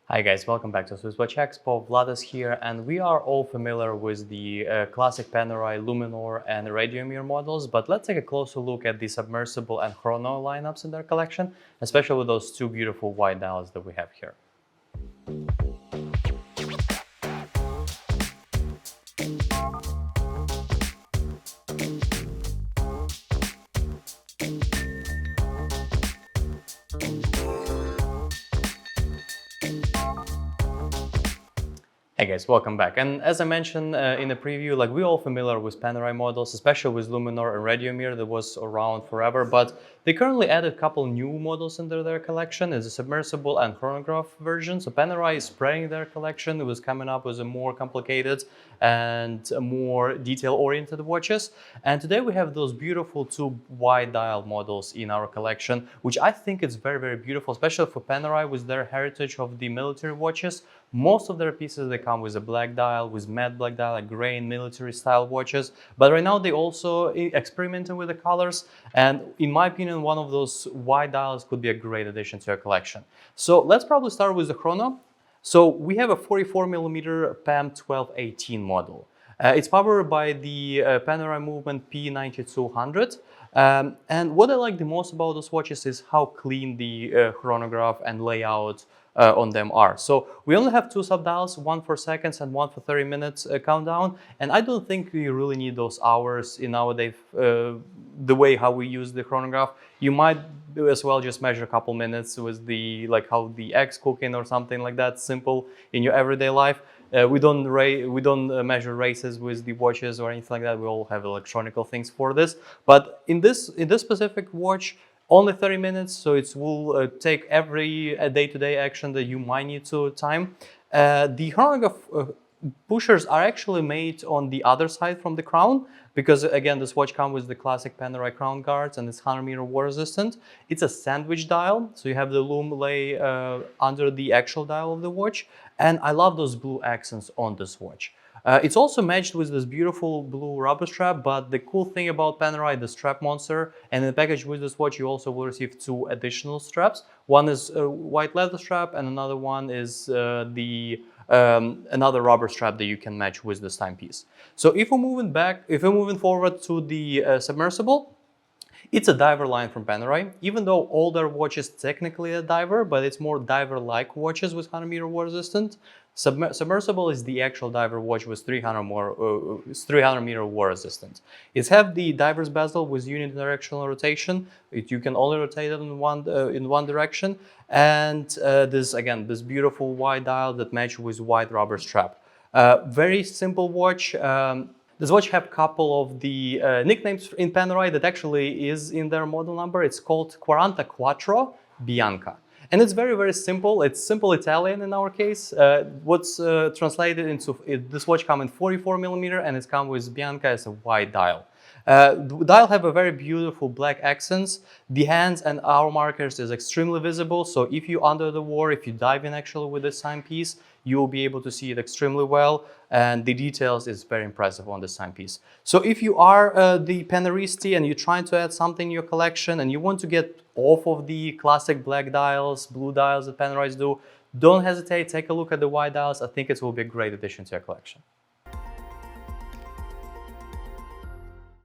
Hi guys, welcome back to SwissWatchExpo. Vlad is here, and we are all familiar with the classic Panerai, Luminor and Radiomir models, but let's take a closer look at the Submersible and Chrono lineups in their collection, especially with those two beautiful white dials that we have here. Hey guys, welcome back. And as I mentioned in the preview, we're all familiar with Panerai models, especially with Luminor and Radiomir that was around forever, but they currently added a couple new models into their collection. It's a Submersible and Chronograph version. So Panerai is spreading their collection. It was coming up with a more complicated and more detail-oriented watches. And today we have those beautiful two wide dial models in our collection, which I think is very, very beautiful, especially for Panerai with their heritage of the military watches. Most of their pieces, they come with a black dial, with matte black dial, like gray and military style watches. But right now they also experimenting with the colors. And in my opinion, one of those wide dials could be a great addition to your collection. So let's probably start with the Chrono. So we have a 44mm PAM 1218 model. It's powered by the Panerai Movement P9200. And what I like the most about those watches is how clean the chronograph and layout on them are. So we only have two sub-dials, one for seconds and one for 30 minutes countdown. And I don't think we really need those hours in nowadays, the way how we use the chronograph. You might as well just measure a couple minutes with the, how the eggs cooking or something like that, simple in your everyday life. We don't measure races with the watches or anything like that. We all have electronical things for this. But in this specific watch, only 30 minutes, so it will take every day-to-day action that you might need to time. The chronograph pushers are actually made on the other side from the crown, because again, this watch comes with the classic Panerai crown guards and it's 100-meter water resistant. It's a sandwich dial, so you have the lume lay under the actual dial of the watch. And I love those blue accents on this watch. It's also matched with this beautiful blue rubber strap, but the cool thing about Panerai, the strap monster, and in the package with this watch you also will receive two additional straps. One is a white leather strap and another one is another rubber strap that you can match with this timepiece. So if we're moving forward to the Submersible, it's a diver line from Panerai. Even though all their watches technically a diver, but it's more diver-like watches with 100-meter water resistant. Submersible is the actual diver watch with 300-meter water resistant. It have the diver's bezel with unidirectional rotation. You can only rotate it in one direction. And this beautiful wide dial that matches with white rubber strap. Very simple watch. This watch have a couple of the nicknames in Panerai that actually is in their model number. It's called QuarantaQuattro Bianco. And it's very, very simple. It's simple Italian in our case. What's translated into, this watch comes in 44mm and it's come with Bianco as a white dial. The dial have a very beautiful black accents. The hands and hour markers is extremely visible. So if you're under the water, if you dive in actually with this timepiece, you will be able to see it extremely well. And the details is very impressive on this timepiece. So if you are the Panerai and you're trying to add something in your collection and you want to get off of the classic black dials, blue dials that Panerai do, don't hesitate, take a look at the white dials. I think it will be a great addition to your collection.